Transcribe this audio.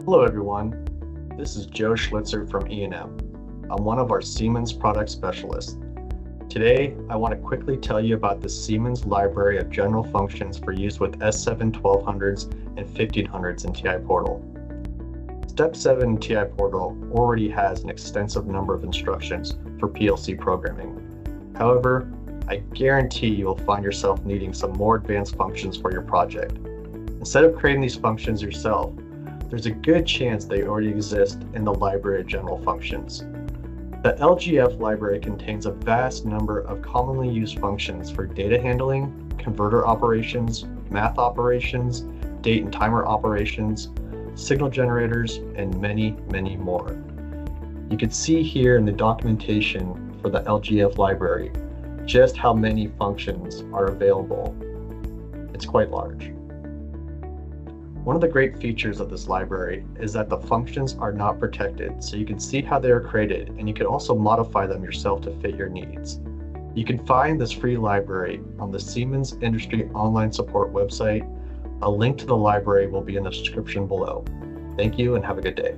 Hello everyone, this is Joe Schlitzer from EandM. I'm one of our Siemens product specialists. Today, I want to quickly tell you about the Siemens library of general functions for use with S7 1200s and 1500s in TI Portal. Step 7 in TI Portal already has an extensive number of instructions for PLC programming. However, I guarantee you will find yourself needing some more advanced functions for your project. Instead of creating these functions yourself, there's a good chance they already exist in the library of general functions. The LGF library contains a vast number of commonly used functions for data handling, converter operations, math operations, date and timer operations, signal generators, and many, many more. You can see here in the documentation for the LGF library just how many functions are available. It's quite large. One of the great features of this library is that the functions are not protected, so you can see how they are created and you can also modify them yourself to fit your needs. You can find this free library on the Siemens Industry Online Support website. A link to the library will be in the description below. Thank you and have a good day.